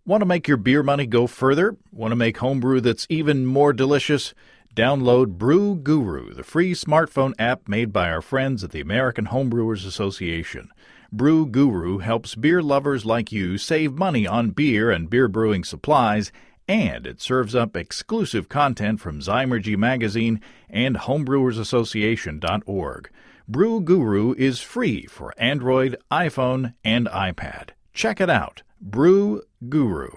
Want to make your beer money go further? Want to make homebrew that's even more delicious? Download Brew Guru, the free smartphone app made by our friends at the American Homebrewers Association. Brew Guru helps beer lovers like you save money on beer and beer brewing supplies, and it serves up exclusive content from Zymergy Magazine and homebrewersassociation.org. Brew Guru is free for Android, iPhone, and iPad. Check it out. Brew Guru.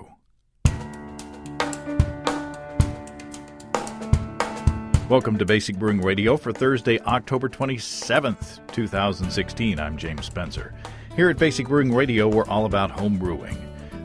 Welcome to Basic Brewing Radio for Thursday, October 27th, 2016. I'm James Spencer. Here at Basic Brewing Radio, we're all about home brewing.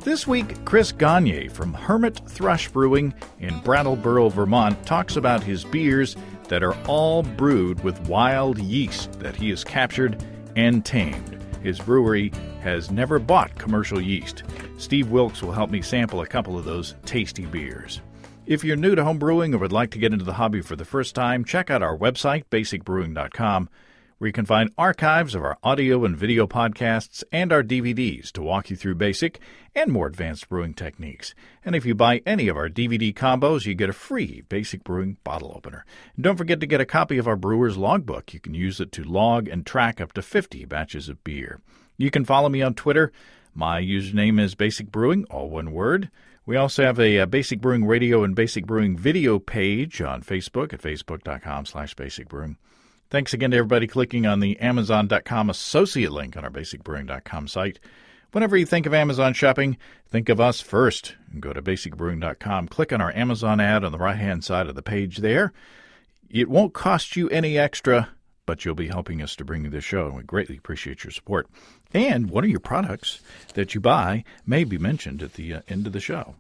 This week, Chris Gagne from Hermit Thrush Brewing in Brattleboro, Vermont, talks about his beers that are all brewed with wild yeast that he has captured and tamed. His brewery has never bought commercial yeast. Steve Wilkes will help me sample a couple of those tasty beers. If you're new to home brewing or would like to get into the hobby for the first time, check out our website, basicbrewing.com, where you can find archives of our audio and video podcasts and our DVDs to walk you through basic and more advanced brewing techniques. And if you buy any of our DVD combos, you get a free Basic Brewing bottle opener. And don't forget to get a copy of our Brewer's Logbook. You can use it to log and track up to 50 batches of beer. You can follow me on Twitter. My username is Basic Brewing, all one word. We also have a Basic Brewing Radio and Basic Brewing video page on Facebook at facebook.com/basicbrewing. Thanks again to everybody clicking on the Amazon.com associate link on our basicbrewing.com site. Whenever you think of Amazon shopping, think of us first. Go to basicbrewing.com, click on our Amazon ad on the right-hand side of the page there. It won't cost you any extra, but you'll be helping us to bring you this show, and we greatly appreciate your support. And one of your products that you buy may be mentioned at the end of the show.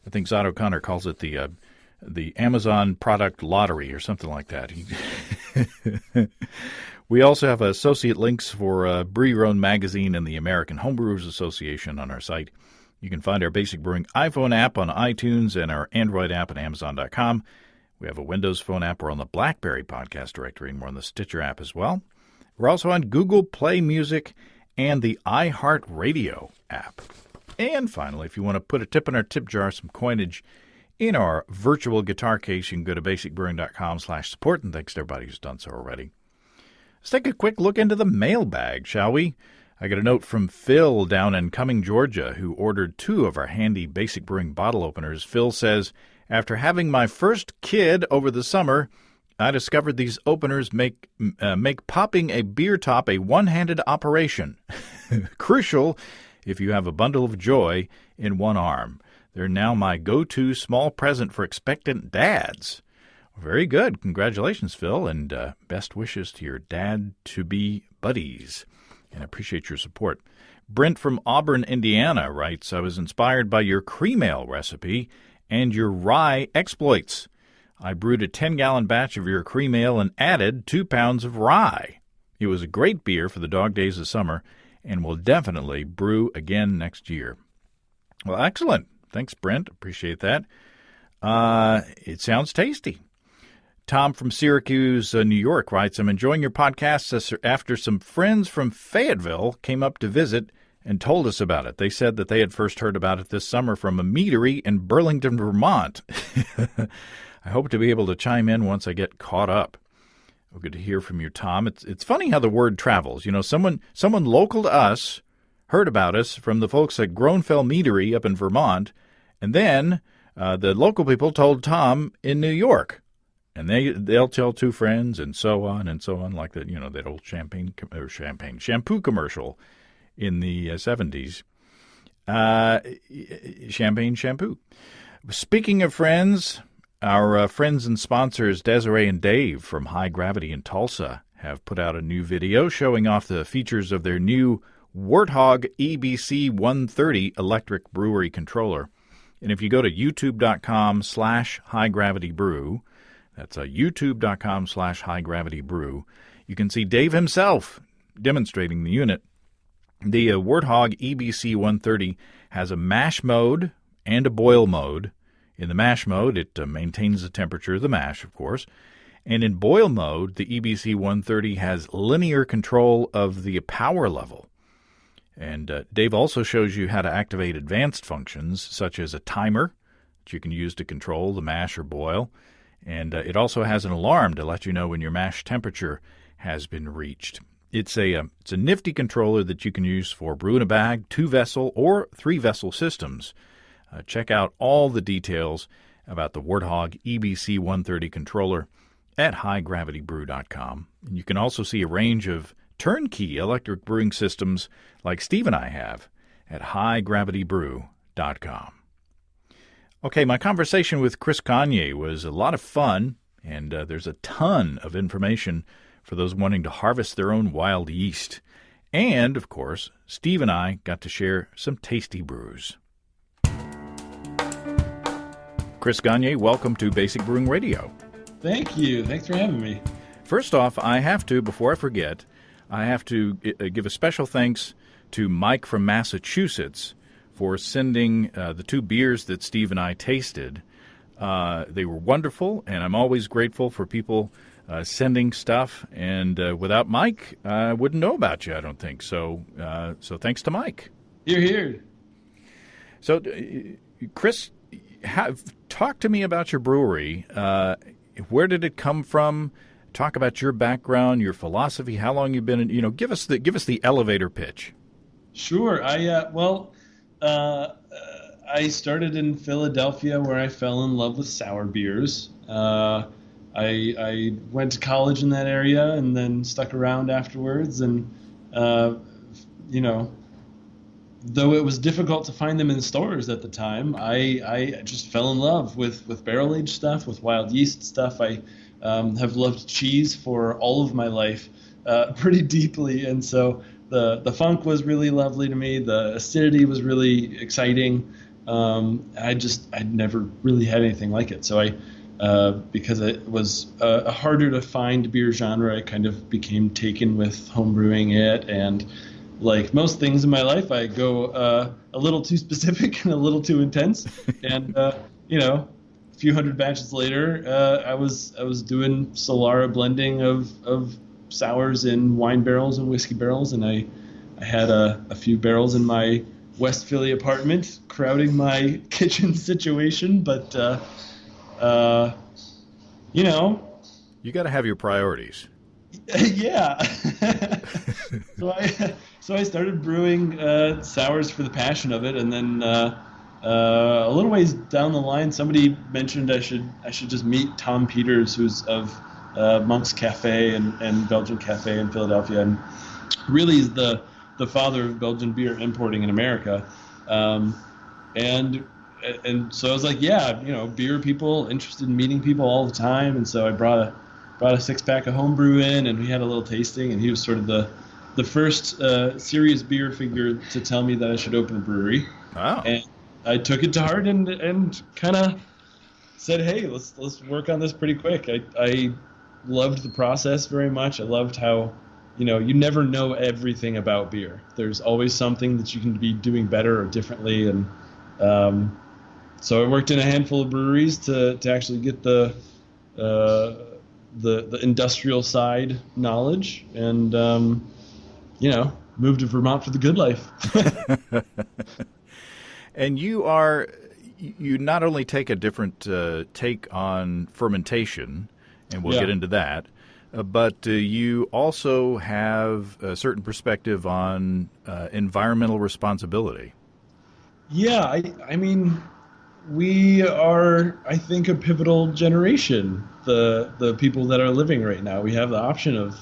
I think Zod O'Connor calls it the Amazon product lottery or something like that. We also have associate links for Brew Your Own magazine and the American Homebrewers Association on our site. You can find our Basic Brewing iPhone app on iTunes and our Android app at Amazon.com. We have a Windows Phone app. We're on the BlackBerry podcast directory, and we're on the Stitcher app as well. We're also on Google Play Music and the iHeartRadio app. And finally, if you want to put a tip in our tip jar, some coinage in our virtual guitar case, you can go to basicbrewing.com/support, and thanks to everybody who's done so already. Let's take a quick look into the mailbag, shall we? I got a note from Phil down in Cumming, Georgia, who ordered 2 of our handy Basic Brewing bottle openers. Phil says, after having my first kid over the summer, I discovered these openers make popping a beer top a one-handed operation. Crucial if you have a bundle of joy in one arm. They're now my go-to small present for expectant dads. Very good. Congratulations, Phil, and best wishes to your dad-to-be buddies. And I appreciate your support. Brent from Auburn, Indiana writes, I was inspired by your cream ale recipe and your rye exploits. I brewed a 10-gallon batch of your cream ale and added 2 pounds of rye. It was a great beer for the dog days of summer and will definitely brew again next year. Well, excellent. Thanks, Brent. Appreciate that. It sounds tasty. Tom from Syracuse, New York writes, I'm enjoying your podcast after some friends from Fayetteville came up to visit and told us about it. They said that they had first heard about it this summer from a meadery in Burlington, Vermont. I hope to be able to chime in once I get caught up. Well, good to hear from you, Tom. It's funny how the word travels. You know, someone local to us heard about us from the folks at Groenfell Meadery up in Vermont, and then the local people told Tom in New York. And they'll tell 2 friends and so on, like that, you know, that old shampoo commercial in the 70s. Champagne shampoo. Speaking of friends, our friends and sponsors Desiree and Dave from High Gravity in Tulsa have put out a new video showing off the features of their new Warthog EBC 130 electric brewery controller. And if you go to youtube.com/highdgravitybrew, that's youtube.com/highdgravitybrew, you can see Dave himself demonstrating the unit. The Warthog EBC 130 has a mash mode and a boil mode. In the mash mode, it maintains the temperature of the mash, of course. And in boil mode, the EBC 130 has linear control of the power level. And Dave also shows you how to activate advanced functions, such as a timer that you can use to control the mash or boil. And it also has an alarm to let you know when your mash temperature has been reached. It's a nifty controller that you can use for brew in a bag, 2-vessel, or 3-vessel systems. Check out all the details about the Warthog EBC 130 controller at highdgravitybrew.com. And you can also see a range of turnkey electric brewing systems like Steve and I have at highdgravitybrew.com. Okay, my conversation with Chris Gagne was a lot of fun, and there's a ton of information for those wanting to harvest their own wild yeast. And, of course, Steve and I got to share some tasty brews. Chris Gagne, welcome to Basic Brewing Radio. Thank you. Thanks for having me. First off, before I forget, I have to give a special thanks to Mike from Massachusetts for sending the 2 beers that Steve and I tasted. They were wonderful, and I'm always grateful for people sending stuff. And without Mike, I wouldn't know about you, I don't think. So thanks to Mike. You're here. So, Chris, talk to me about your brewery. Where did it come from? Talk about your background, your philosophy, how long you've been in. Give us the elevator pitch. Sure. I started in Philadelphia, where I fell in love with sour beers. I went to college in that area and then stuck around afterwards. And, though it was difficult to find them in stores at the time, I just fell in love with barrel-aged stuff, with wild yeast stuff. I have loved cheese for all of my life pretty deeply. And so the funk was really lovely to me. The acidity was really exciting. I'd never really had anything like it. So because it was a harder to find beer genre, I kind of became taken with homebrewing it. And like most things in my life, I go a little too specific and a little too intense. And, a few hundred batches later, I was doing Solara blending of sours in wine barrels and whiskey barrels. And I had a few barrels in my West Philly apartment crowding my kitchen situation. But, You got to have your priorities. Yeah. So I started brewing sours for the passion of it, and then a little ways down the line, somebody mentioned I should just meet Tom Peters, who's of Monk's Cafe and Belgian Cafe in Philadelphia, and really is the father of Belgian beer importing in America. And so I was like, beer people, interested in meeting people all the time, and so I brought a 6-pack of homebrew in, and we had a little tasting, and he was sort of the first serious beer figure to tell me that I should open a brewery. Wow. And I took it to heart and kind of said, hey, let's work on this pretty quick. I loved the process very much. I loved how, you never know everything about beer. There's always something that you can be doing better or differently, and so I worked in a handful of breweries to actually get the industrial side knowledge, and moved to Vermont for the good life. And you not only take a different take on fermentation, and we'll get into that, but you also have a certain perspective on environmental responsibility. Yeah, I mean, we are, I think, a pivotal generation, the people that are living right now. We have the option of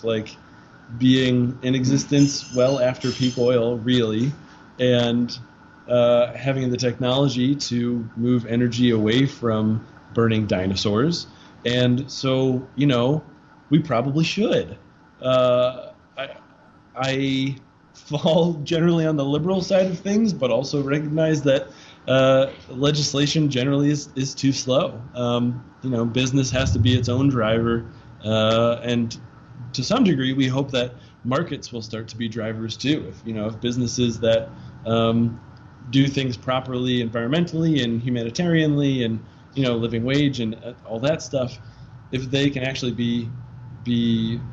being in existence well after peak oil, really, and having the technology to move energy away from burning dinosaurs. And so, we probably should. I fall generally on the liberal side of things, but also recognize that legislation generally is too slow. Business has to be its own driver, and to some degree, we hope that markets will start to be drivers too. If businesses that do things properly environmentally and humanitarianly and living wage and all that stuff, if they can actually be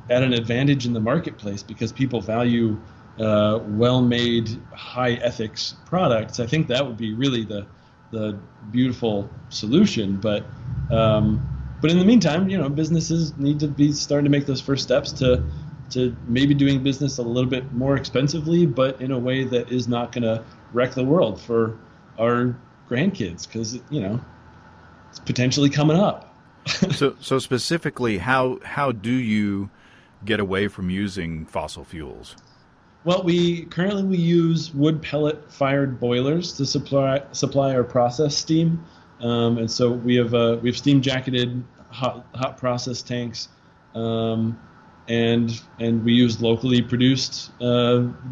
at an advantage in the marketplace because people value well-made, high ethics products, I think that would be really the beautiful solution. But in the meantime, businesses need to be starting to make those first steps to maybe doing business a little bit more expensively, but in a way that is not going to wreck the world for our grandkids, because it's potentially coming up. So specifically, how do you get away from using fossil fuels? Well, we currently use wood pellet fired boilers to supply our process steam, and so we have steam jacketed hot process tanks, and we use locally produced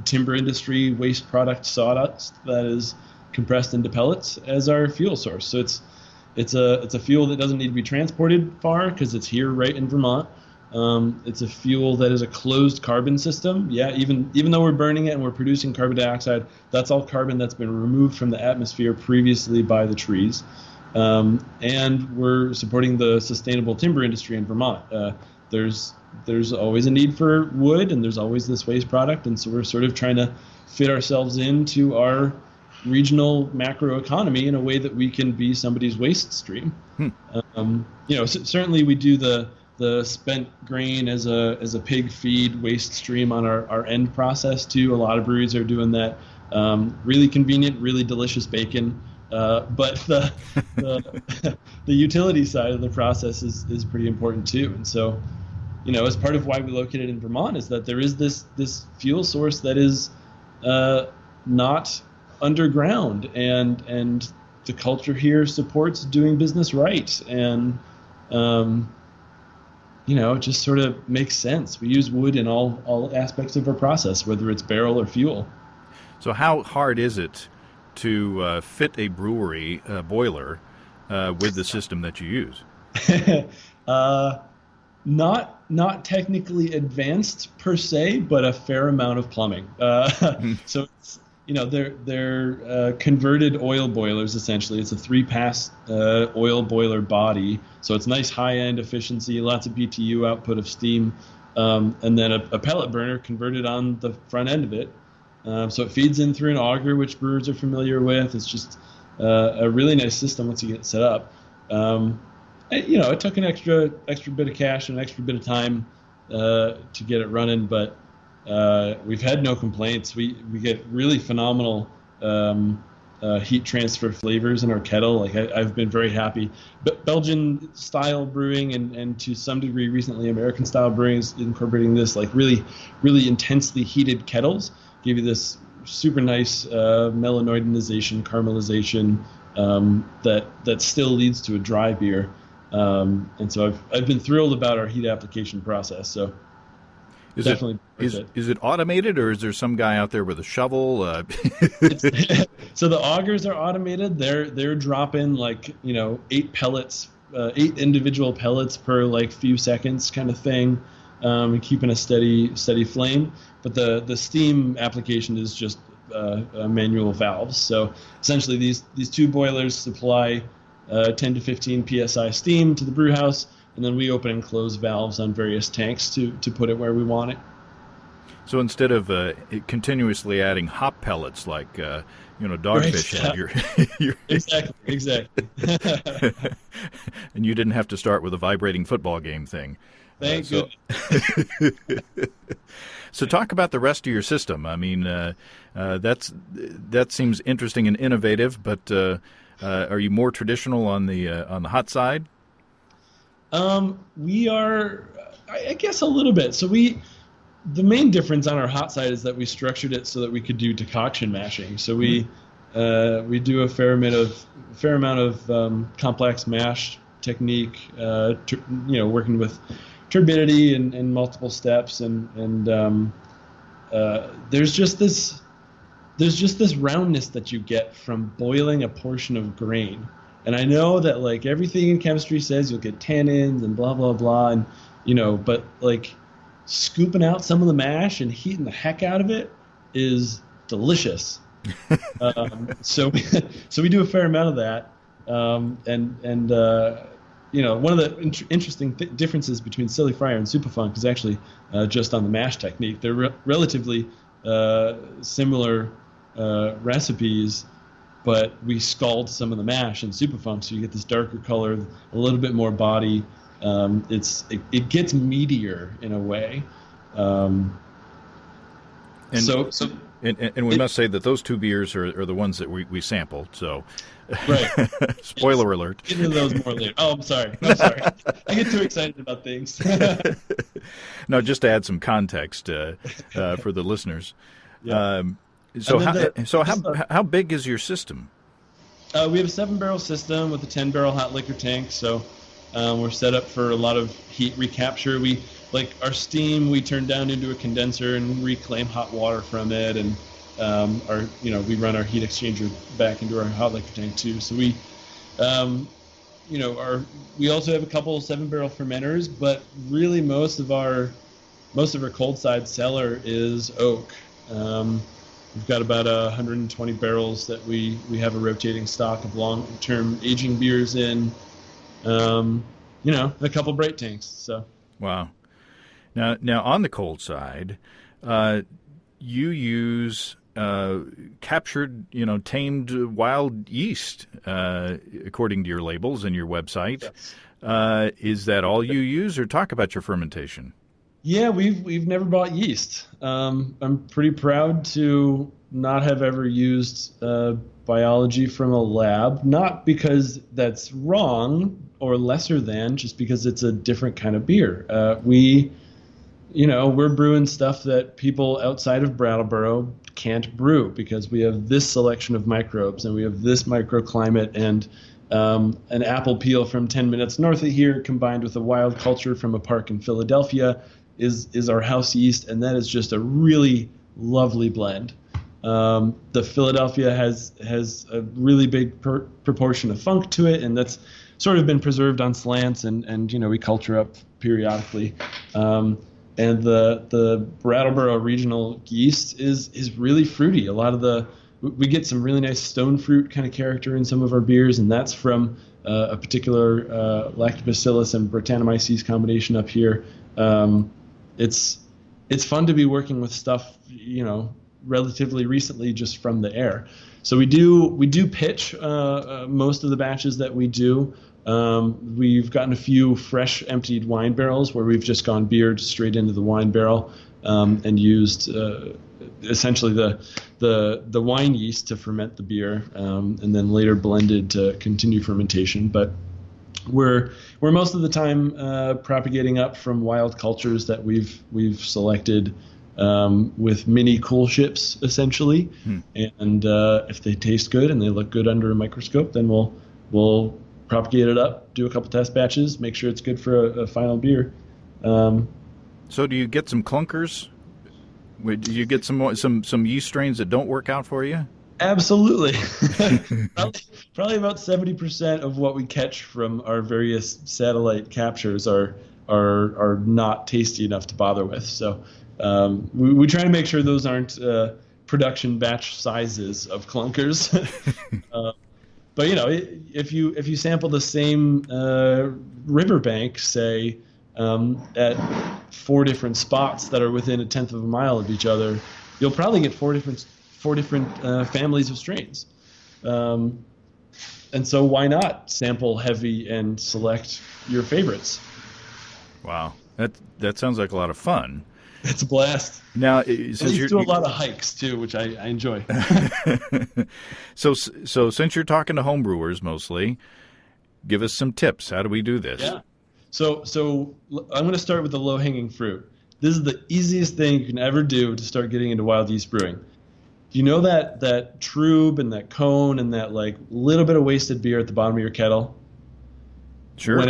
timber industry waste product sawdust that is compressed into pellets as our fuel source. So it's a fuel that doesn't need to be transported far because it's here right in Vermont. It's a fuel that is a closed carbon system. Yeah, even though we're burning it and we're producing carbon dioxide, that's all carbon that's been removed from the atmosphere previously by the trees. And we're supporting the sustainable timber industry in Vermont. There's always a need for wood, and there's always this waste product, and so we're sort of trying to fit ourselves into our regional macro economy in a way that we can be somebody's waste stream. Certainly we do the spent grain as a pig feed waste stream on our end process too. A lot of breweries are doing that. Really convenient, really delicious bacon. But the utility side of the process is pretty important too. And so, as part of why we located in Vermont is that there is this fuel source that is not underground, and the culture here supports doing business right. And it just sort of makes sense. We use wood in all aspects of our process, whether it's barrel or fuel. So how hard is it to fit a brewery boiler with the system that you use? Not technically advanced per se, but a fair amount of plumbing. So it's, they're converted oil boilers essentially. It's a 3-pass oil boiler body, so it's nice high-end efficiency, lots of BTU output of steam, and then a pellet burner converted on the front end of it. So it feeds in through an auger, which brewers are familiar with. It's just a really nice system once you get it set up. It took an extra bit of cash and an extra bit of time to get it running, but we've had no complaints. We get really phenomenal heat transfer flavors in our kettle. Like I've been very happy. Belgian style brewing and to some degree recently American style brewing is incorporating this like really, really intensely heated kettles. Give you this super nice melanoidinization, caramelization that still leads to a dry beer. And so I've been thrilled about our heat application process. So is it automated, or is there some guy out there with a shovel? So the augers are automated. They're dropping 8 pellets, 8 individual pellets per few seconds kind of thing, and keeping a steady flame. But the steam application is just manual valves. So essentially these 2 boilers supply 10 to 15 psi steam to the brew house, and then we open and close valves on various tanks to put it where we want it. So instead of continuously adding hop pellets like Dogfish had your exactly. And you didn't have to start with a vibrating football game thing. Thank you. So talk about the rest of your system. I mean, that seems interesting and innovative, but are you more traditional on the hot side? We are, I guess, a little bit. So the main difference on our hot side is that we structured it so that we could do decoction mashing. So we do a fair amount of complex mash technique, working with turbidity and multiple steps, and there's just this roundness that you get from boiling a portion of grain. And I know that everything in chemistry says you'll get tannins and blah blah blah, and but scooping out some of the mash and heating the heck out of it is delicious. So we do a fair amount of that, and one of the interesting differences between Silly Friar and Superfunk is actually just on the mash technique. They're relatively similar recipes, but we scald some of the mash in superfunk, so you get this darker color, a little bit more body. It gets meatier in a way. And, so and we must say that those two beers are the ones that we sampled. So, right. Spoiler alert. Get into those more later. Oh, I'm sorry. I get too excited about things. No, just to add some context for the listeners. Yeah. How big is your system? We have a 7-barrel system with a 10-barrel hot liquor tank. So we're set up for a lot of heat recapture. Our steam, we turn down into a condenser and reclaim hot water from it, and we run our heat exchanger back into our hot liquor tank too. So we also have a couple 7-barrel fermenters, but really most of our cold side cellar is oak. We've got about 120 barrels that we have a rotating stock of long-term aging beers in. A couple bright tanks. So wow. Now on the cold side, you use captured, tamed wild yeast, according to your labels and your website. Yes. Is that all you use, or talk about your fermentation? Yeah, we've never bought yeast. I'm pretty proud to not have ever used biology from a lab, not because that's wrong or lesser than, just because it's a different kind of beer. We're brewing stuff that people outside of Brattleboro can't brew because we have this selection of microbes and we have this microclimate, and an apple peel from 10 minutes north of here combined with a wild culture from a park in Philadelphia is our house yeast, and that is just a really lovely blend. The Philadelphia has a really big proportion of funk to it, and that's sort of been preserved on slants, and we culture up periodically. And the Brattleboro regional yeast is really fruity. We get some really nice stone fruit kind of character in some of our beers, and that's from a particular Lactobacillus and Brettanomyces combination up here. It's fun to be working with stuff, relatively recently just from the air. So we do pitch most of the batches that we do. We've gotten a few fresh emptied wine barrels where we've just gone beer straight into the wine barrel and used essentially the wine yeast to ferment the beer, and then later blended to continue fermentation. But we're most of the time propagating up from wild cultures that we've selected with mini cool ships essentially, and if they taste good and they look good under a microscope, then we'll propagate it up, do a couple test batches, make sure it's good for a final beer. So do you get some clunkers? Do you get some yeast strains that don't work out for you? Absolutely. probably about 70% of what we catch from our various satellite captures are not tasty enough to bother with. So we try to make sure those aren't production batch sizes of clunkers. But if you sample the same riverbank, say, at 4 different spots that are within a tenth of a mile of each other, you'll probably get four different families of strains. And so why not sample heavy and select your favorites? Wow, that sounds like a lot of fun. It's a blast. Now, since you do a lot of hikes too, which I enjoy. So since you're talking to homebrewers mostly, give us some tips. How do we do this? Yeah. So I'm going to start with the low-hanging fruit. This is the easiest thing you can ever do to start getting into wild yeast brewing. You know that trube and that cone and that little bit of wasted beer at the bottom of your kettle? Sure.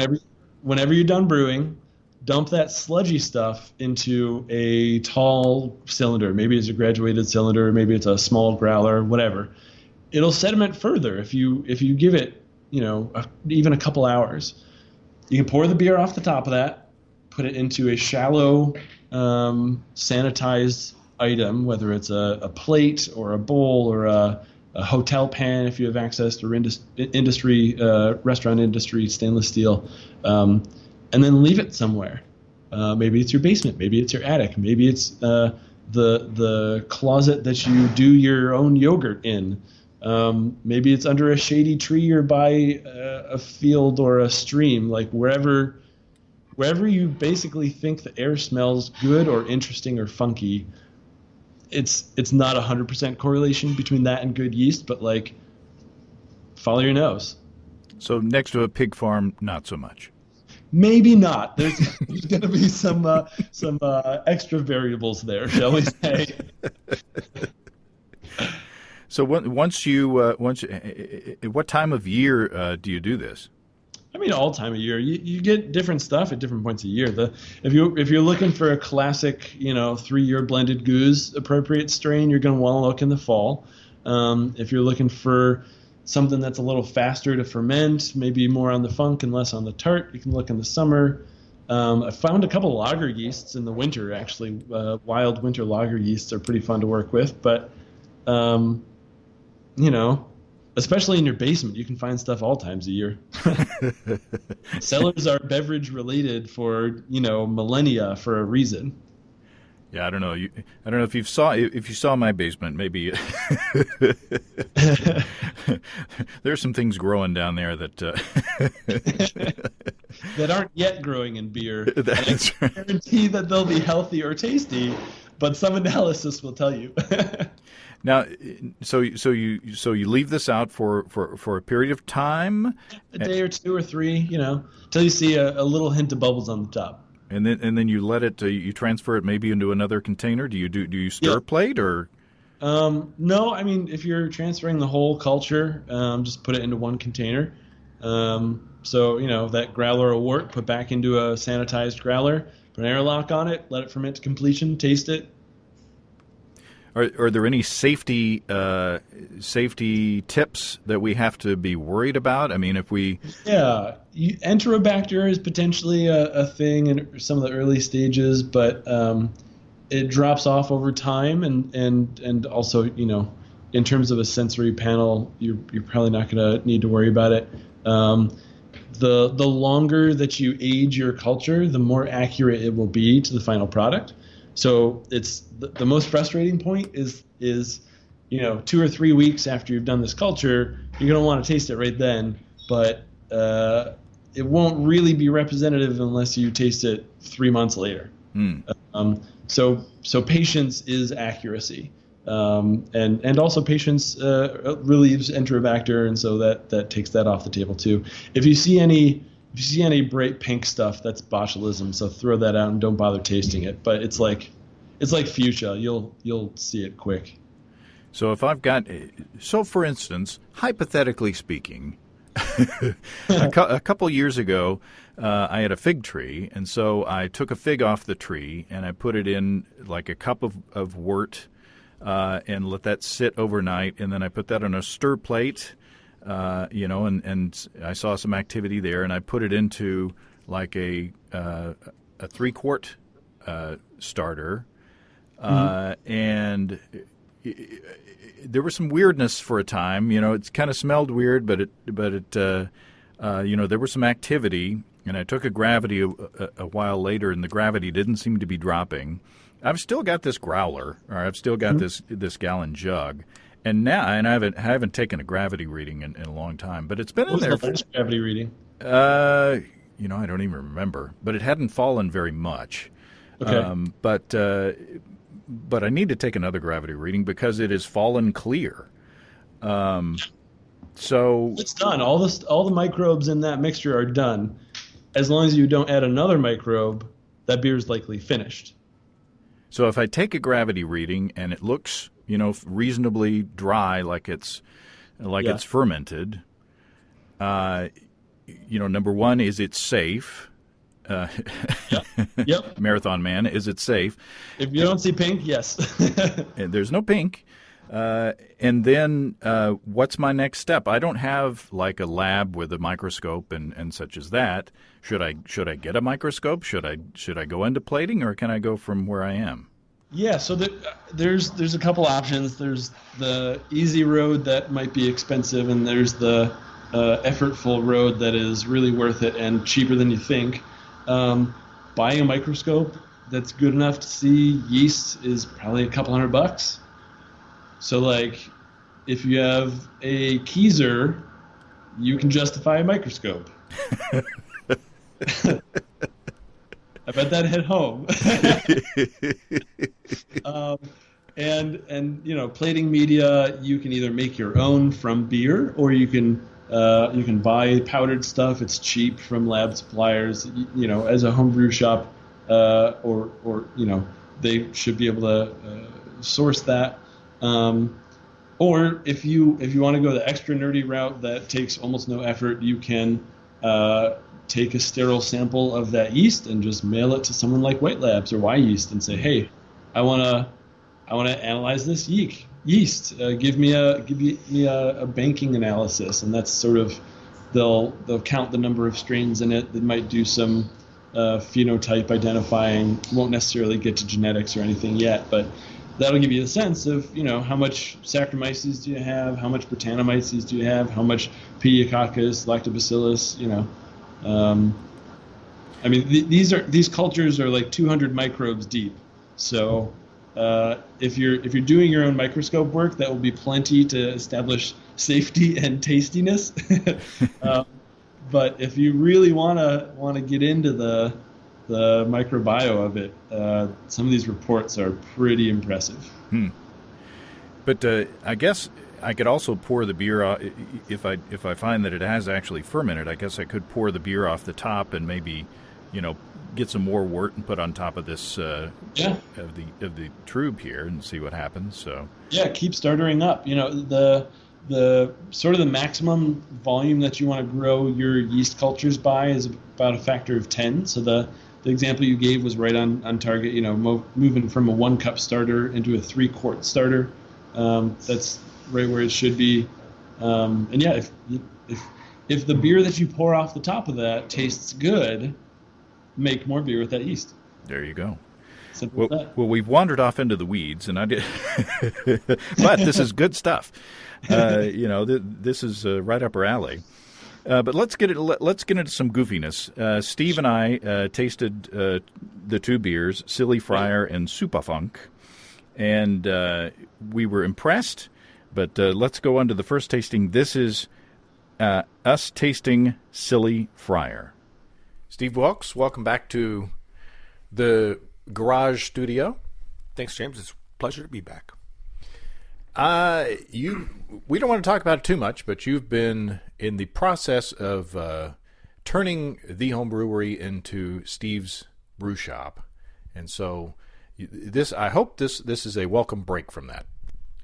Whenever you're done brewing, dump that sludgy stuff into a tall cylinder. Maybe it's a graduated cylinder, maybe it's a small growler, whatever. It'll sediment further if you give it, even a couple hours. You can pour the beer off the top of that, put it into a shallow, sanitized item, whether it's a plate or a bowl or a hotel pan if you have access to restaurant industry stainless steel, and then leave it somewhere. Maybe it's your basement, maybe it's your attic, maybe it's the closet that you do your own yogurt in. Maybe it's under a shady tree or by a field or a stream, like wherever you basically think the air smells good or interesting or funky. It's not 100% correlation between that and good yeast, but like follow your nose. So next to a pig farm, not so much. Maybe not. There's going to be some extra variables there, shall we say? So what time of year do you do this? I mean, all time of year. You get different stuff at different points of year. If you're looking for a classic, 3-year blended goose appropriate strain, you're going to want to look in the fall. If you're looking for something that's a little faster to ferment, maybe more on the funk and less on the tart, you can look in the summer. I found a couple lager yeasts in the winter, actually. Wild winter lager yeasts are pretty fun to work with, but especially in your basement, you can find stuff all times of year. Cellars are beverage related for, millennia for a reason. Yeah, I don't know. I don't know if you saw my basement. Maybe there's some things growing down there that that aren't yet growing in beer. That's I guarantee that they'll be healthy or tasty, but some analysis will tell you. Now, so you leave this out for a period of time, a day or 2 or 3, till you see a little hint of bubbles on the top. And then you let it. You transfer it maybe into another container. Do you stir plate or? No, I mean if you're transferring the whole culture, just put it into one container. So that growler or wort, put back into a sanitized growler, put an airlock on it, let it ferment to completion, taste it. Are there any safety tips that we have to be worried about? I mean, if we Enterobacter is potentially a thing in some of the early stages, but it drops off over time, and also in terms of a sensory panel, you're probably not going to need to worry about it. The longer that you age your culture, the more accurate it will be to the final product. So it's the most frustrating point is 2 or 3 weeks after you've done this culture, you're going to want to taste it right then, but it won't really be representative unless you taste it 3 months later. So patience is accuracy, and also patience relieves Enterobacter, and so that takes that off the table too. If you see any bright pink stuff, that's botulism, so throw that out and don't bother tasting it. But it's like fuchsia, you'll see it quick. So if I've got, for instance, hypothetically speaking, a couple years ago, I had a fig tree, and so I took a fig off the tree and I put it in like a cup of wort and let that sit overnight, and then I put that on a stir plate. And I saw some activity there, and I put it into like a 3-quart starter, and there was some weirdness for a time. It kind of smelled weird, but there was some activity, and I took a gravity a while later, and the gravity didn't seem to be dropping. I've still got this growler, or I've still got this gallon jug. And I haven't taken a gravity reading in a long time, but it's been in there. What was the last gravity reading? I don't even remember, but it hadn't fallen very much. Okay. But I need to take another gravity reading because it has fallen clear. So it's done. All the microbes in that mixture are done. As long as you don't add another microbe, that beer is likely finished. So if I take a gravity reading and it looks reasonably dry, like it's fermented. Number one, is it safe? Yep. Marathon Man, is it safe? If you don't see pink, yes. And there's no pink. And then what's my next step? I don't have like a lab with a microscope and such as that. Should I get a microscope? Should I go into plating, or can I go from where I am? Yeah, so there's a couple options. There's the easy road that might be expensive, and there's the effortful road that is really worth it and cheaper than you think. Buying a microscope that's good enough to see yeast is probably a couple $100. So like, if you have a Keyser, you can justify a microscope. I bet that hit home. And plating media, you can either make your own from beer, or you can buy powdered stuff. It's cheap from lab suppliers. As a homebrew shop, or they should be able to source that. Or if you want to go the extra nerdy route that takes almost no effort, you can take a sterile sample of that yeast and just mail it to someone like White Labs or Y Yeast and say, hey, I want to analyze this yeast. Give me a banking analysis, and that's sort of they'll count the number of strains in it. They might do some phenotype identifying. Won't necessarily get to genetics or anything yet, but that'll give you a sense of how much Saccharomyces do you have, how much Brettanomyces do you have, how much Pediococcus, Lactobacillus. These cultures are like 200 microbes deep. So if you're doing your own microscope work, that will be plenty to establish safety and tastiness. But if you really want to get into the microbiome of it, some of these reports are pretty impressive. But I guess I could also pour the beer off if I find that it has actually fermented. I guess I could pour the beer off the top and maybe, get some more wort and put on top of this of the trube here and see what happens. So keep startering up. The sort of the maximum volume that you want to grow your yeast cultures by is about a factor of 10. So the example you gave was right on target. Moving from a 1-cup starter into a 3-quart starter. That's right where it should be. If the beer that you pour off the top of that tastes good, make more beer with that yeast. There you go. Simple as that. Well, we've wandered off into the weeds, and I did, but this is good stuff. This is right up our alley. But let's get into some goofiness. Steve and I tasted the 2 beers, Silly Friar and Supafunk, and we were impressed. But let's go on to the first tasting. This is us tasting Silly Friar. Steve Wilkes, welcome back to the Garage Studio. Thanks, James. It's a pleasure to be back. We don't want to talk about it too much, but you've been in the process of turning the home brewery into Steve's Brew Shop, and so I hope this is a welcome break from that.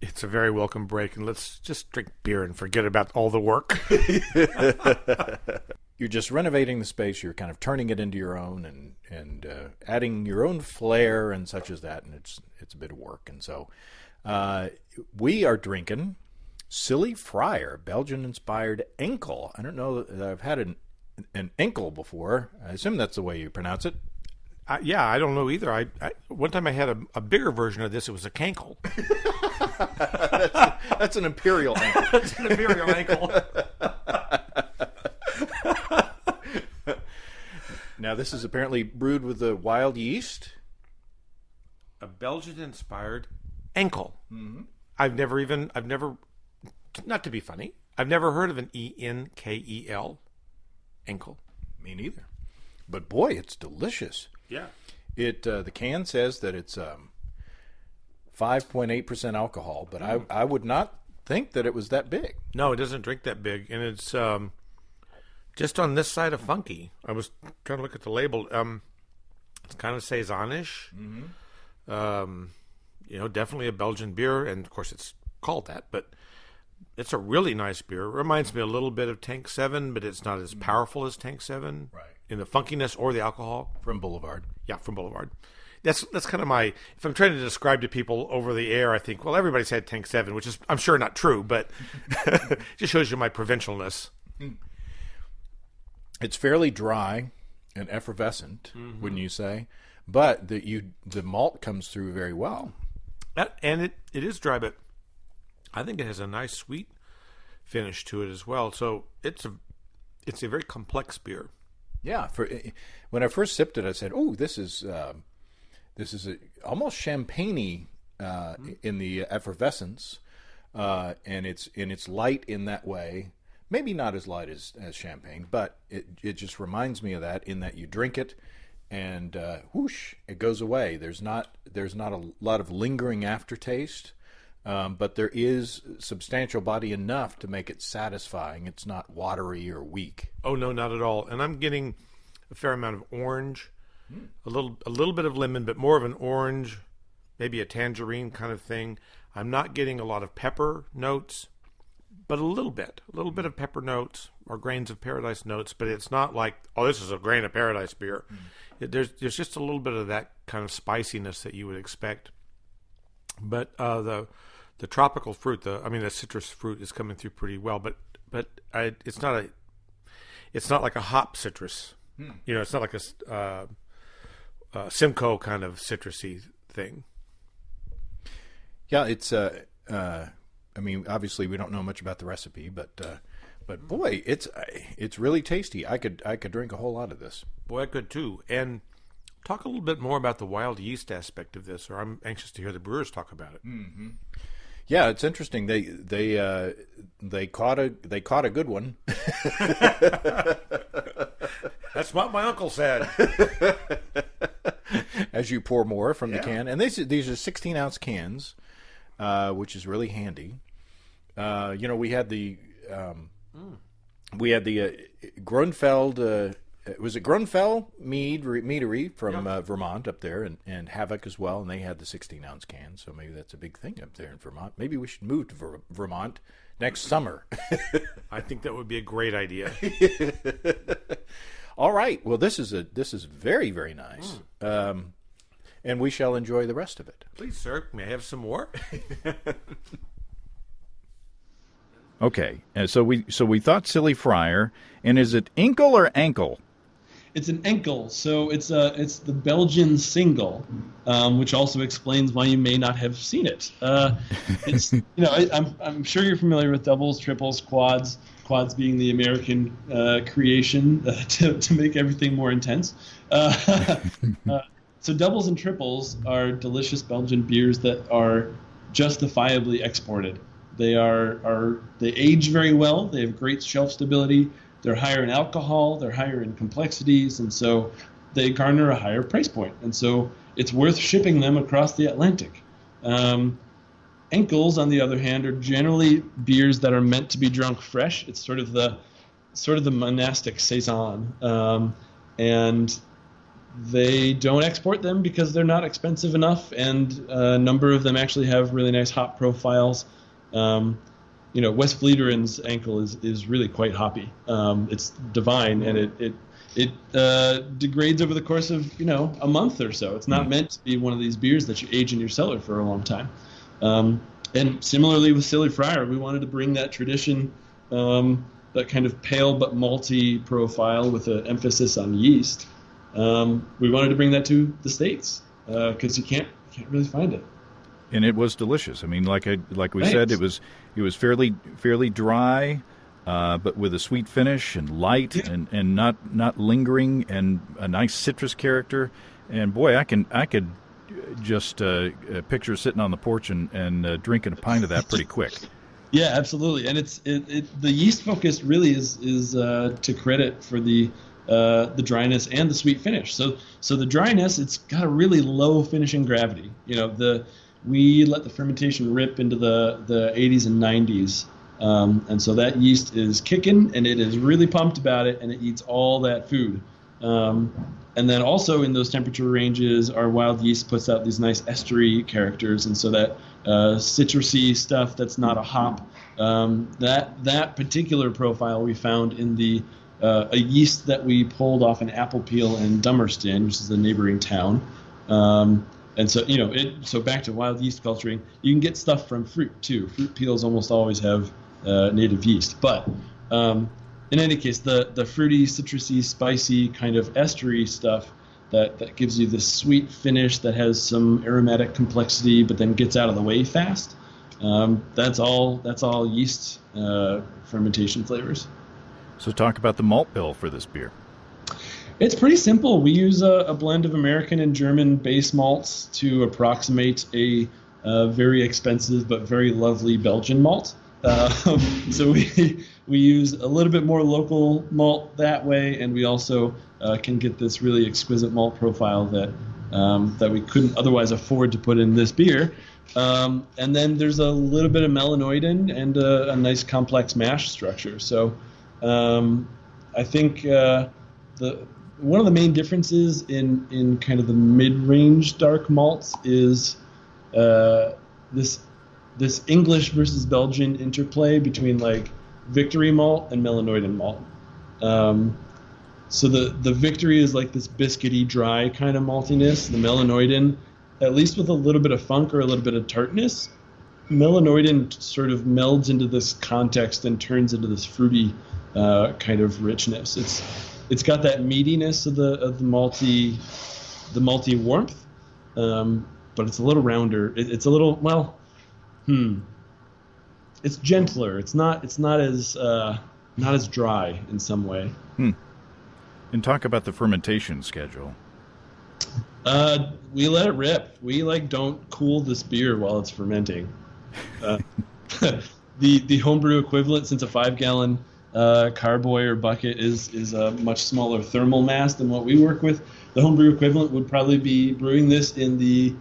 It's a very welcome break, and let's just drink beer and forget about all the work. You're just renovating the space. You're kind of turning it into your own and adding your own flair and such as that, and it's a bit of work. And so we are drinking Silly Friar, Belgian-inspired Enkel. I don't know that I've had an Enkel before. I assume that's the way you pronounce it. I don't know either. One time I had a bigger version of this. It was a Kankel. That's an imperial Enkel. That's an imperial Enkel. Now, this is apparently brewed with the wild yeast. A Belgian-inspired Enkel. Mm-hmm. I've never, not to be funny, I've never heard of an Enkel. Enkel. Me neither. But boy, it's delicious. Yeah. The can says that it's 5.8% alcohol, but I would not think that it was that big. No, it doesn't drink that big, and it's just on this side of funky. I was trying to look at the label. It's kind of saison-ish. Mm-hmm. Definitely a Belgian beer, and of course it's called that, but it's a really nice beer. It reminds me a little bit of Tank 7, but it's not as powerful as Tank 7. Right. In the funkiness or the alcohol. From Boulevard. Yeah, from Boulevard. That's kind of my, if I'm trying to describe to people over the air, I think, well, everybody's had Tank 7, which is, I'm sure, not true, but just shows you my provincialness. It's fairly dry and effervescent, wouldn't you say? But the malt comes through very well. And it is dry, but I think it has a nice sweet finish to it as well. So it's a very complex beer. Yeah. When I first sipped it, I said, "Oh, this is This is almost champagne-y in the effervescence, and it's light in that way. Maybe not as light as champagne, but it just reminds me of that in that you drink it, and whoosh, it goes away. There's not a lot of lingering aftertaste, but there is substantial body enough to make it satisfying. It's not watery or weak. Oh no, not at all. And I'm getting a fair amount of orange, a little bit of lemon, but more of an orange, maybe a tangerine kind of thing. I'm not getting a lot of pepper notes, but a little bit of pepper notes or grains of paradise notes. But it's not like, oh, this is a grain of paradise beer. There's just a little bit of that kind of spiciness that you would expect. But the tropical fruit, the citrus fruit is coming through pretty well. But it's not like a hop citrus. It's not like a Simcoe kind of citrusy thing. Yeah, it's obviously we don't know much about the recipe, but boy, it's really tasty. I could drink a whole lot of this. Boy, I could too. And talk a little bit more about the wild yeast aspect of this, or I'm anxious to hear the brewers talk about it. Mm-hmm. Yeah, it's interesting. They caught a good one. That's what my uncle said. As you pour more from the can, and these are 16-ounce cans, which is really handy. We had the Grunfeld. Was it Grunfeld meadery from Vermont up there, and Havoc as well, and they had the 16-ounce can. So maybe that's a big thing up there in Vermont. Maybe we should move to Vermont next summer. I think that would be a great idea. All right. Well, this is very, very nice, and we shall enjoy the rest of it. Please, sir. May I have some more? Okay, so we thought Silly Friar, and is it Inkle or Ankle? It's an Enkel, so it's the Belgian single, which also explains why you may not have seen it. It's I'm sure you're familiar with doubles, triples, quads being the American creation to make everything more intense. So doubles and triples are delicious Belgian beers that are justifiably exported. They age very well. They have great shelf stability. They're higher in alcohol. They're higher in complexities, and so they garner a higher price point. And so it's worth shipping them across the Atlantic. Enkels, on the other hand, are generally beers that are meant to be drunk fresh. It's sort of the monastic saison, and they don't export them because they're not expensive enough, and a number of them actually have really nice hop profiles. West Vlieteren's Enkel is really quite hoppy. It's divine, and it degrades over the course of a month or so. It's not meant to be one of these beers that you age in your cellar for a long time. And similarly with Silly Friar, we wanted to bring that tradition, that kind of pale but malty profile with an emphasis on yeast. We wanted to bring that to the States because you can't really find it. And it was delicious. I mean, like we Thanks. said, it was fairly dry, but with a sweet finish and light and not lingering, and a nice citrus character. And boy, I could just picture sitting on the porch and drinking a pint of that pretty quick. Yeah, absolutely. And the yeast focus really is to credit for the dryness and the sweet finish. So the dryness, it's got a really low finishing gravity. We let the fermentation rip into the 80s and 90s, and so that yeast is kicking, and it is really pumped about it, and it eats all that food. And then also in those temperature ranges, our wild yeast puts out these nice estery characters, and so that citrusy stuff that's not a hop, that particular profile we found in a yeast that we pulled off an apple peel in Dummerston, which is a neighboring town. And so, so back to wild yeast culturing, you can get stuff from fruit too. Fruit peels almost always have native yeast. But in any case, the fruity, citrusy, spicy kind of estery stuff that gives you this sweet finish that has some aromatic complexity, but then gets out of the way fast. That's all yeast fermentation flavors. So talk about the malt bill for this beer. It's pretty simple. We use a blend of American and German base malts to approximate a very expensive but very lovely Belgian malt. So we use a little bit more local malt that way, and we also can get this really exquisite malt profile that we couldn't otherwise afford to put in this beer. And then there's a little bit of melanoidin and a nice complex mash structure. So I think one of the main differences in kind of the mid-range dark malts is this English versus Belgian interplay between like Victory malt and melanoidin malt. So the Victory is like this biscuity, dry kind of maltiness. The melanoidin, at least with a little bit of funk or a little bit of tartness, melanoidin sort of melds into this context and turns into this fruity kind of richness. It's got that meatiness of the malty warmth, but it's a little rounder. It's a little it's gentler. It's not as dry in some way. And talk about the fermentation schedule. We let it rip. We don't cool this beer while it's fermenting. The homebrew equivalent, since a 5-gallon carboy or bucket is a much smaller thermal mass than what we work with, the homebrew equivalent would probably be brewing this in the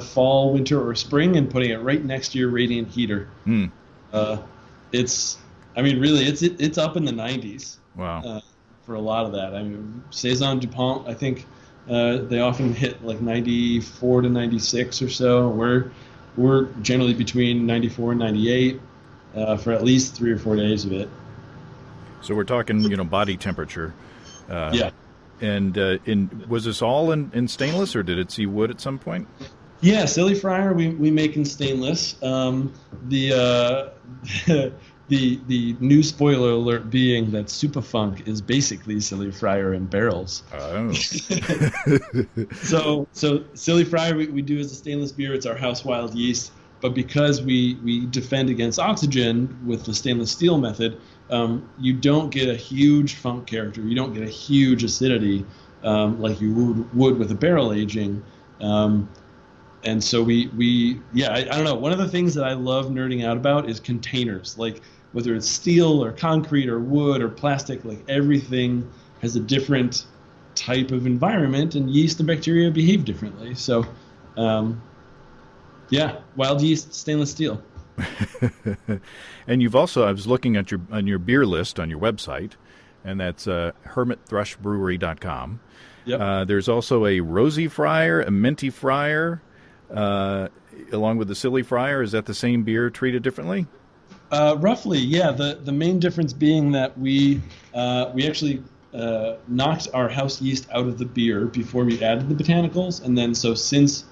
fall, winter, or spring and putting it right next to your radiant heater. It's up in the 90s. Wow. For a lot of that. I mean, Saison DuPont, I think they often hit like 94 to 96 or so. We're generally between 94 and 98 for at least 3 or 4 days of it. So we're talking, body temperature. Yeah. And was this all in stainless, or did it see wood at some point? Yeah, Silly Friar we make in stainless. The new spoiler alert being that Superfunk is basically Silly Friar in barrels. Oh. So Silly Friar we do as a stainless beer. It's our house wild yeast. But because we defend against oxygen with the stainless steel method, you don't get a huge funk character. You don't get a huge acidity like you would with a barrel aging. And so I don't know. One of the things that I love nerding out about is containers. Like whether it's steel or concrete or wood or plastic, like everything has a different type of environment, and yeast and bacteria behave differently. So, wild yeast, stainless steel. And you've also, I was looking at your beer list on your website, and that's hermitthrushbrewery.com. Yep. There's also a rosy friar, a minty friar, along with the silly friar. Is that the same beer treated differently? Roughly, yeah. The main difference being that we actually knocked our house yeast out of the beer before we added the botanicals, and then so since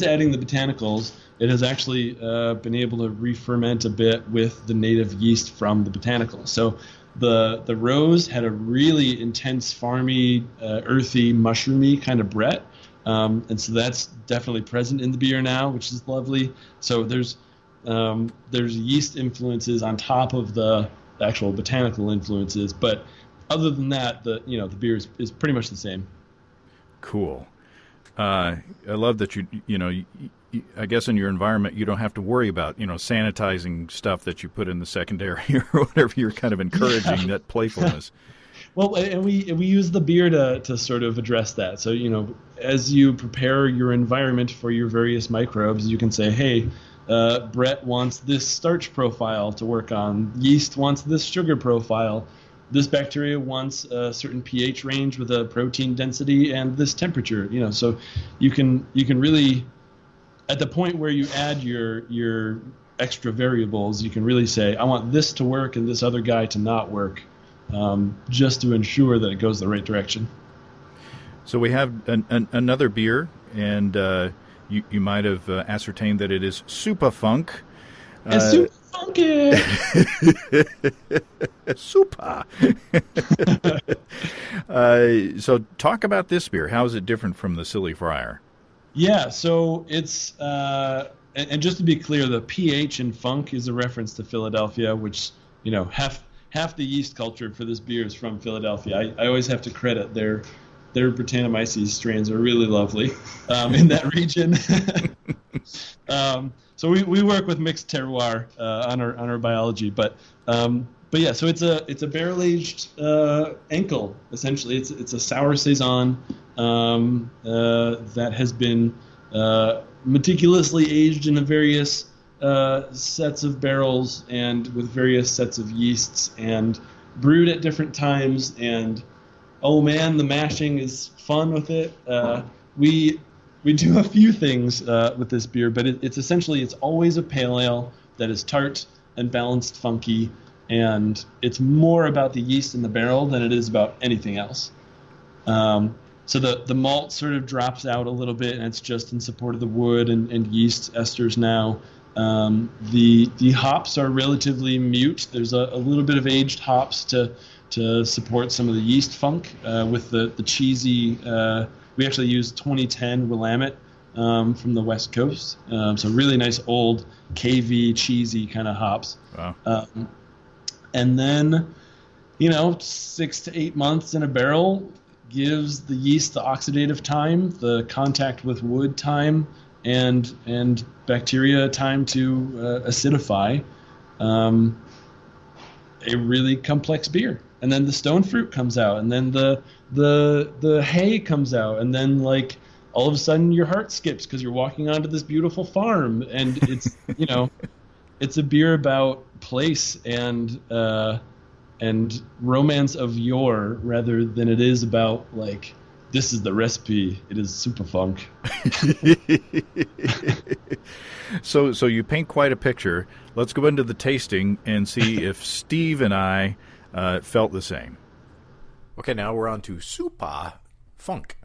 adding the botanicals, it has actually been able to re-ferment a bit with the native yeast from the botanicals. So the rose had a really intense, farmy, earthy, mushroomy kind of Brett, and so that's definitely present in the beer now, which is lovely. So there's yeast influences on top of the actual botanical influences, but other than that, the beer is pretty much the same. Cool. I love that you I guess in your environment you don't have to worry about sanitizing stuff that you put in the secondary or whatever. You're kind of encouraging that playfulness. Well, and we use the beer to sort of address that. So as you prepare your environment for your various microbes, you can say, hey, Brett wants this starch profile to work on. Yeast wants this sugar profile. This bacteria wants a certain pH range with a protein density and this temperature. So you can really, at the point where you add your extra variables, you can really say, I want this to work and this other guy to not work, just to ensure that it goes the right direction. So we have another beer, and you might have ascertained that it is Superfunk. It's super funky. Super. So talk about this beer. How is it different from the Silly Friar? Yeah, so it's and just to be clear, the pH in funk is a reference to Philadelphia, which half the yeast culture for this beer is from Philadelphia. I always have to credit their their Brettanomyces strains are really lovely in that region. So we work with mixed terroir on our biology, but yeah, so it's a barrel aged Enkel essentially. It's a sour saison that has been meticulously aged in a various sets of barrels and with various sets of yeasts and brewed at different times. And oh man, the mashing is fun with it. We do a few things with this beer, but it's always a pale ale that is tart and balanced funky, and it's more about the yeast in the barrel than it is about anything else. So the malt sort of drops out a little bit, and it's just in support of the wood and yeast esters now. The hops are relatively mute. There's a little bit of aged hops to support some of the yeast funk with the cheesy. We actually use 2010 Willamette from the West Coast. So really nice old KV cheesy kind of hops. Wow. And then, 6 to 8 months in a barrel gives the yeast the oxidative time, the contact with wood time, and bacteria time to acidify. A really complex beer. And then the stone fruit comes out, and then the hay comes out, and then like all of a sudden your heart skips because you're walking onto this beautiful farm, and it's it's a beer about place and romance of yore rather than it is about like this is the recipe. It is super funk. So you paint quite a picture. Let's go into the tasting and see if Steve and I felt the same. Okay, now we're on to Super Funk.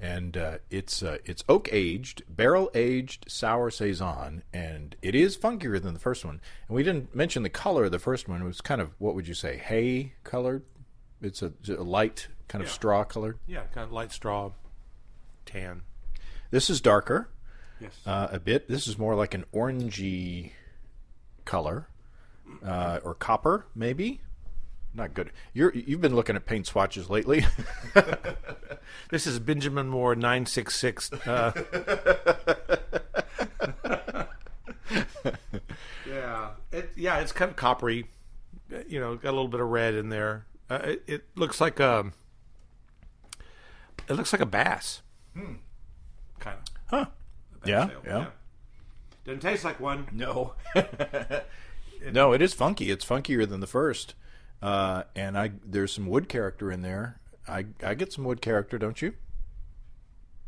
And it's oak aged, barrel aged sour saison, and it is funkier than the first one. And we didn't mention the color of the first one. It was kind of, what would you say, hay colored? It's a light kind of straw colored. Yeah, kind of light straw, tan. This is darker. Yes. A bit. This is more like an orangey color, or copper maybe. Not good. You've been looking at paint swatches lately. This is Benjamin Moore 966. It's kind of coppery. Got a little bit of red in there. It looks like a bass. Kind of. Huh. Yeah. Doesn't taste like one. No. No, it is funky. It's funkier than the first. And there's some wood character in there. I get some wood character, don't you?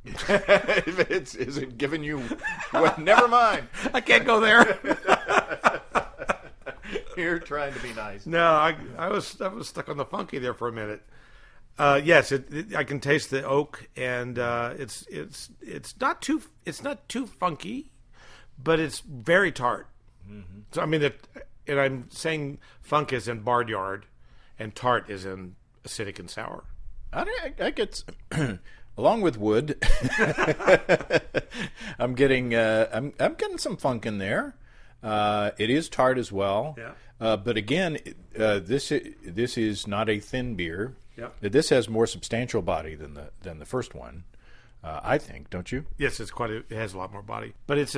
Is it giving you? Well, never mind. I can't go there. You're trying to be nice. No, I was stuck on the funky there for a minute. Yes, I can taste the oak, and it's not too funky, but it's very tart. Mm-hmm. So I mean, and I'm saying funk is in barnyard, and tart is in acidic and sour. I get along with wood. I'm getting some funk in there. It is tart as well. Yeah. But again, this is not a thin beer. Yep. This has more substantial body than the first one. I think, don't you? Yes, it has a lot more body. But it's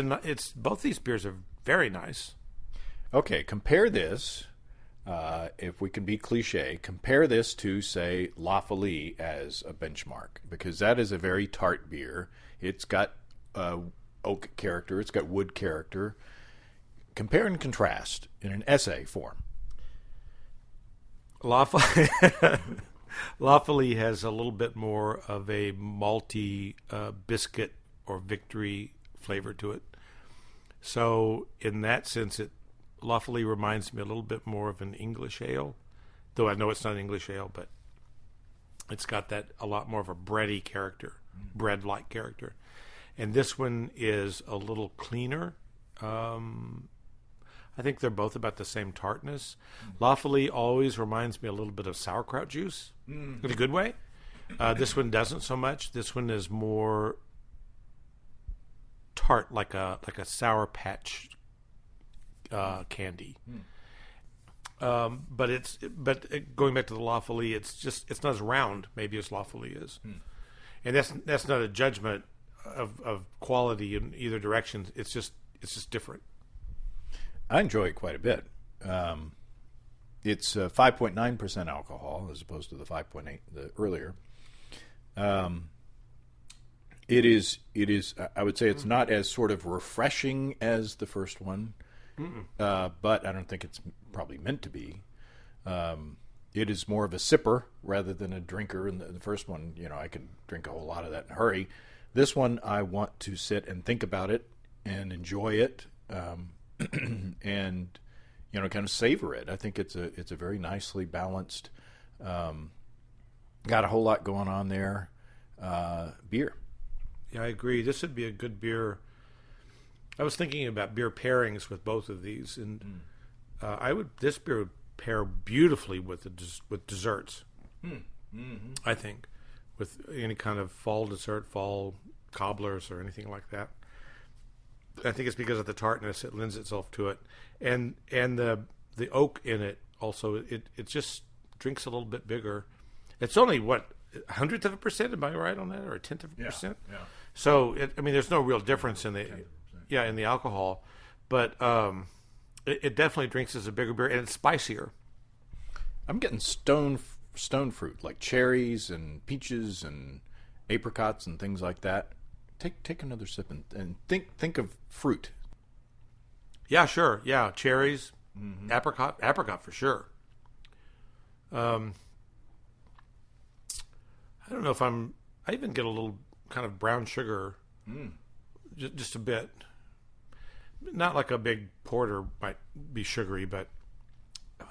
both these beers are very nice. Okay, compare this. If we can be cliche, compare this to, say, La Folie as a benchmark, because that is a very tart beer. It's got oak character. It's got wood character. Compare and contrast in an essay form. La Folie has a little bit more of a malty biscuit or victory flavor to it. So in that sense, La Folie reminds me a little bit more of an English ale, though I know it's not an English ale, but it's got a lot more of a bready character, bread-like character. And this one is a little cleaner. I think they're both about the same tartness. La Folie always reminds me a little bit of sauerkraut juice, in a good way. This one doesn't so much. This one is more tart, like a Sour Patch candy. But going back to the Lafoli, it's not as round maybe as Lafoli is, and that's not a judgment of quality in either direction. It's just different. I enjoy it quite a bit. It's 5.9% alcohol as opposed to the 5.8 the earlier. It is. I would say it's not as sort of refreshing as the first one, but I don't think it's probably meant to be. It is more of a sipper rather than a drinker. In the first one, I could drink a whole lot of that in a hurry. This one, I want to sit and think about it and enjoy it, and kind of savor it. I think it's a very nicely balanced. Got a whole lot going on there. Beer. Yeah, I agree. This would be a good beer. I was thinking about beer pairings with both of these, and this beer would pair beautifully with desserts. Mm-hmm. I think with any kind of fall dessert, fall cobblers, or anything like that. I think it's because of the tartness; it lends itself to it, and the oak in it also. It just drinks a little bit bigger. It's only what, 1/100%? Am I right on that, or 1/10%? Yeah. So there's no real difference in the alcohol, but it definitely drinks as a bigger beer, and it's spicier. I'm getting stone fruit like cherries and peaches and apricots and things like that. Take another sip and think of fruit. Yeah, sure. Yeah, cherries, apricot for sure. I don't know if I even get a little kind of brown sugar, just a bit. Not like a big porter might be sugary, but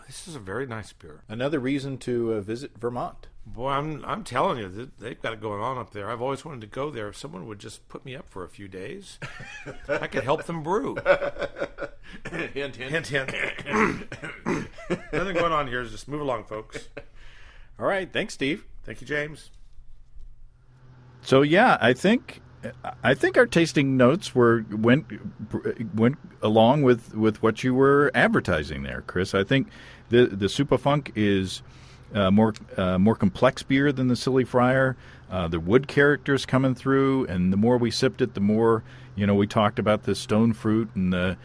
this is a very nice beer. Another reason to visit Vermont. Boy, I'm telling you, they've got it going on up there. I've always wanted to go there. If someone would just put me up for a few days, I could help them brew. Hint, hint. Nothing going on here. Just move along, folks. All right. Thanks, Steve. Thank you, James. So yeah, I think our tasting notes went along with what you were advertising there, Chris. I think the Superfunk is more complex beer than the Silly Friar. The wood characters coming through, and the more we sipped it, the more we talked about the stone fruit and the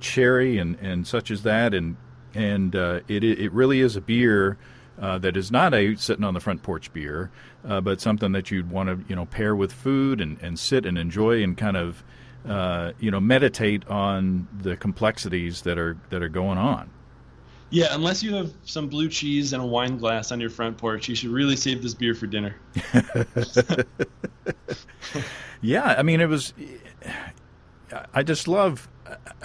cherry and such as that, and it really is a beer. That is not a sitting on the front porch beer, but something that you'd want to pair with food and sit and enjoy and kind of meditate on the complexities that are going on. Yeah, unless you have some blue cheese and a wine glass on your front porch, you should really save this beer for dinner. Yeah, it was. I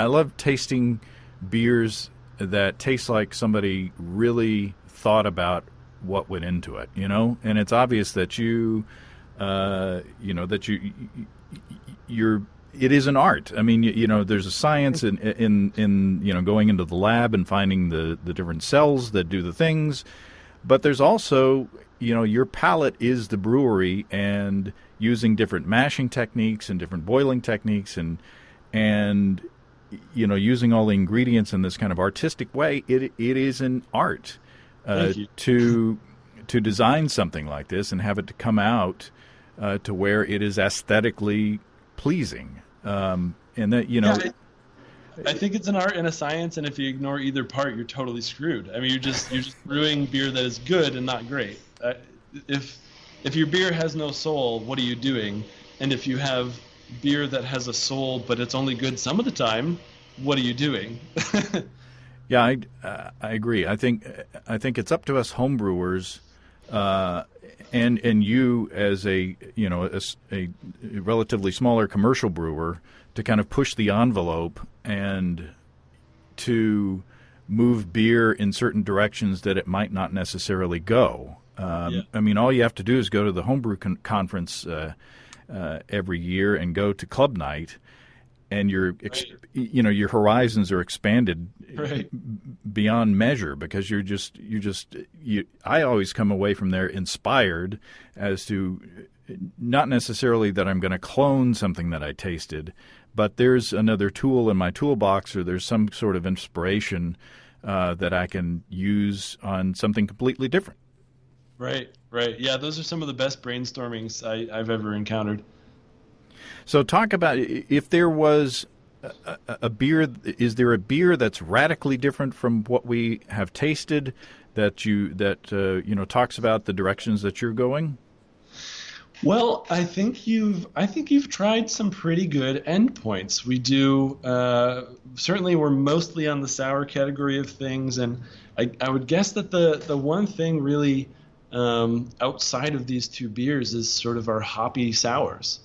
love tasting beers that taste like somebody really thought about what went into it, and it's obvious that it is an art. There's a science in going into the lab and finding the different cells that do the things, but there's also, your palate is the brewery, and using different mashing techniques and different boiling techniques and using all the ingredients in this kind of artistic way, it is an art. To design something like this and have it to come out to where it is aesthetically pleasing, and that I think it's an art and a science, and if you ignore either part, you're totally screwed. You're just brewing beer that is good and not great. If your beer has no soul, what are you doing? And if you have beer that has a soul but it's only good some of the time, what are you doing? Yeah, I agree. I think it's up to us homebrewers, and you as a relatively smaller commercial brewer, to kind of push the envelope and to move beer in certain directions that it might not necessarily go. All you have to do is go to the homebrew conference every year and go to club night, and your horizons are expanded beyond measure, because I always come away from there inspired as to not necessarily that I'm going to clone something that I tasted, but there's another tool in my toolbox, or there's some sort of inspiration that I can use on something completely different. Right. Yeah, those are some of the best brainstormings I've ever encountered. So talk about, if there was a beer, is there a beer that's radically different from what we have tasted that talks about the directions that you're going? Well, I think you've tried some pretty good endpoints. We do certainly, we're mostly on the sour category of things, and I would guess that the one thing really outside of these two beers is sort of our hoppy sours.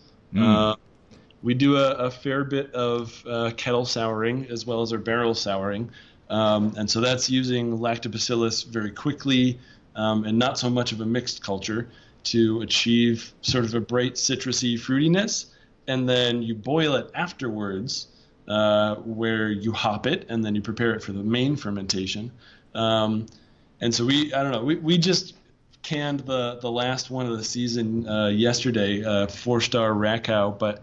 We do a fair bit of kettle souring as well as our barrel souring, and so that's using lactobacillus very quickly and not so much of a mixed culture to achieve sort of a bright citrusy fruitiness, and then you boil it afterwards, where you hop it and then you prepare it for the main fermentation. And so we just canned the last one of the season yesterday, 4-star Rakow, but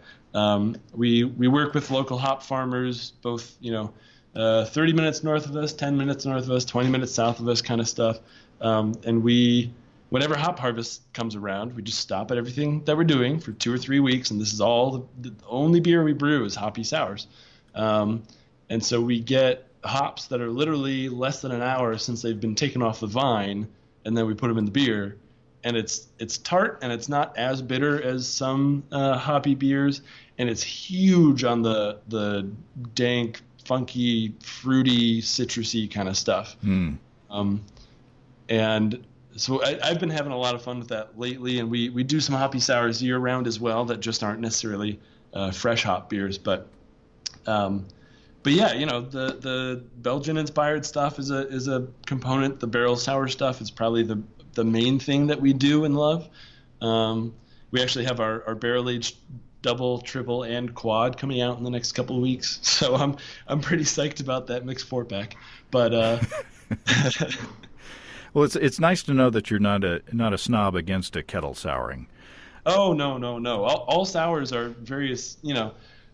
we work with local hop farmers, both 30 minutes north of us, 10 minutes north of us, 20 minutes south of us, kind of stuff, and whenever hop harvest comes around, we just stop at everything that we're doing for 2 or 3 weeks, and this is all the only beer we brew is hoppy sours. And so we get hops that are literally less than an hour since they've been taken off the vine, and then we put them in the beer, and it's tart, and it's not as bitter as some hoppy beers, and it's huge on the dank, funky, fruity, citrusy kind of stuff. And so I've been having a lot of fun with that lately, and we do some hoppy sours year round as well that just aren't necessarily fresh hop beers. But yeah, the Belgian inspired stuff is a component. The barrel sour stuff is probably the main thing that we do and love. We actually have our barrel aged double, triple, and quad coming out in the next couple of weeks, so I'm pretty psyched about that mixed 4-pack. But well, it's nice to know that you're not a snob against a kettle souring. Oh, no. All sours are various,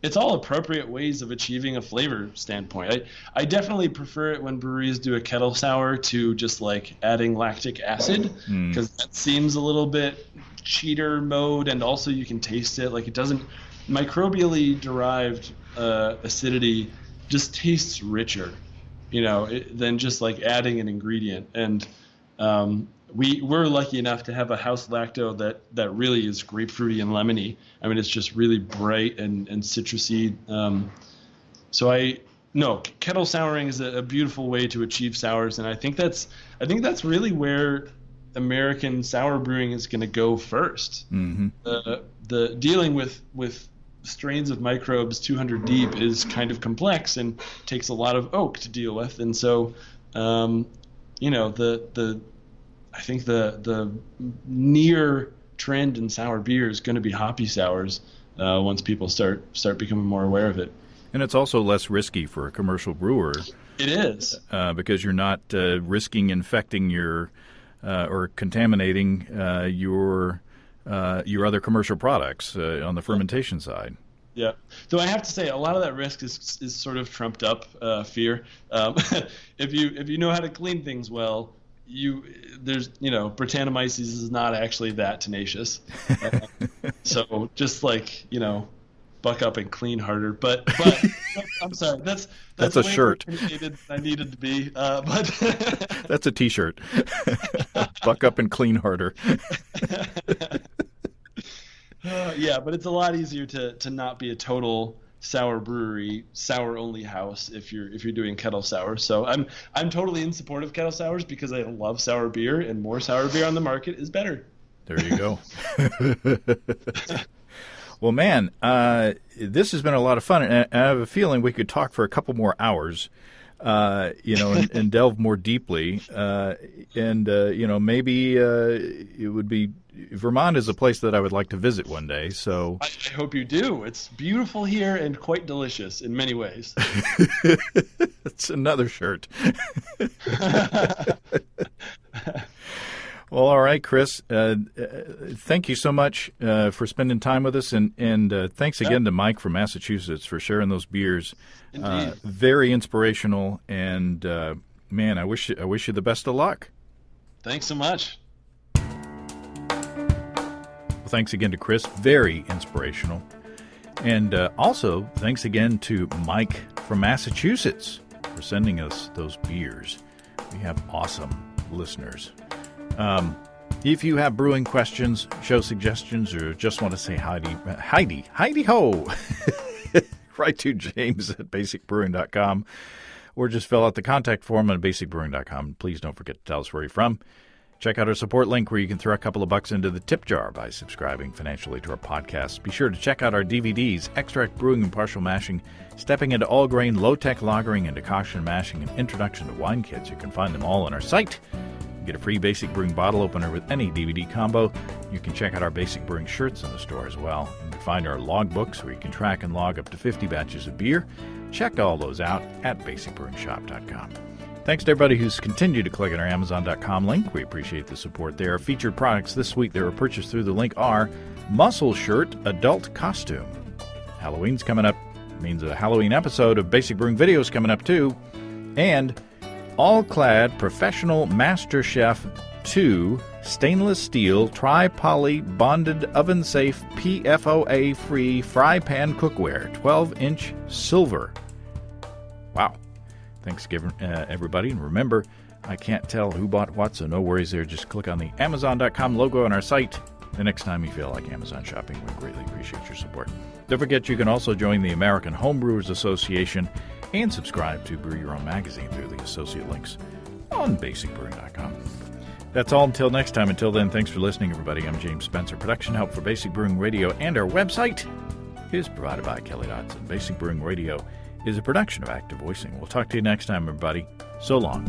it's all appropriate ways of achieving a flavor standpoint. I definitely prefer it when breweries do a kettle sour to just like adding lactic acid, because that seems a little bit cheater mode, and also you can taste it. Like, it doesn't, microbially derived acidity just tastes richer, than just like adding an ingredient. And we're lucky enough to have a house lacto that really is grapefruity and lemony. I mean, it's just really bright and citrusy. So kettle souring is a beautiful way to achieve sours, and I think that's really where American sour brewing is going to go first. The dealing with strains of microbes 200 deep is kind of complex and takes a lot of oak to deal with, and so I think the near trend in sour beer is going to be hoppy sours once people start becoming more aware of it. And it's also less risky for a commercial brewer. It is, because you're not risking infecting your or contaminating your other commercial products on the fermentation side. Yeah. Though I have to say, a lot of that risk is sort of trumped up fear. If you know how to clean things well, Brettanomyces is not actually that tenacious. So just buck up and clean harder. But I'm sorry, that's a shirt I needed to be. But that's a T-shirt. Buck up and clean harder. Yeah, but it's a lot easier to not be a total sour brewery, sour only house if you're doing kettle sour. So I'm totally in support of kettle sours because I love sour beer, and more sour beer on the market is better. There you go. Well, man, this has been a lot of fun, and I have a feeling we could talk for a couple more hours, and delve more deeply. Maybe it would be. Vermont is a place that I would like to visit one day. So I hope you do. It's beautiful here and quite delicious in many ways. It's another shirt. Well, all right, Chris. Thank you so much for spending time with us, and thanks again to Mike from Massachusetts for sharing those beers. Indeed. Very inspirational, and Man, I wish you the best of luck. Thanks so much. Well, thanks again to Chris. Very inspirational. And also, thanks again to Mike from Massachusetts for sending us those beers. We have awesome listeners. If you have brewing questions, show suggestions, or just want to say Heidi ho, write to James at basicbrewing.com, or just fill out the contact form on basicbrewing.com. Please don't forget to tell us where you're from. Check out our support link where you can throw a couple of bucks into the tip jar by subscribing financially to our podcast. Be sure to check out our DVDs, Extract Brewing and Partial Mashing, Stepping into All-Grain, Low-Tech Lagering, and Decoction Mashing, and Introduction to Wine Kits. You can find them all on our site. Get a free Basic Brewing bottle opener with any DVD combo. You can check out our Basic Brewing shirts in the store as well. You can find our log books where you can track and log up to 50 batches of beer. Check all those out at basicbrewingshop.com. Thanks to everybody who's continued to click on our Amazon.com link. We appreciate the support there. Featured products this week that were purchased through the link are Muscle Shirt Adult Costume. Halloween's coming up. Means a Halloween episode of Basic Brewing videos coming up too. And All-Clad Professional Master Chef 2 Stainless Steel Tri-Poly Bonded Oven-Safe PFOA-Free Fry Pan Cookware 12-inch Silver. Wow. Thanks, everybody. And remember, I can't tell who bought what, so no worries there. Just click on the Amazon.com logo on our site. The next time you feel like Amazon shopping, we greatly appreciate your support. Don't forget you can also join the American Homebrewers Association and subscribe to Brew Your Own magazine through the associate links on basicbrewing.com. That's all until next time. Until then, thanks for listening, everybody. I'm James Spencer. Production help for Basic Brewing Radio and our website is provided by Kelly Dodson. Basic Brewing Radio is a production of Active Voicing. We'll talk to you next time, everybody. So long.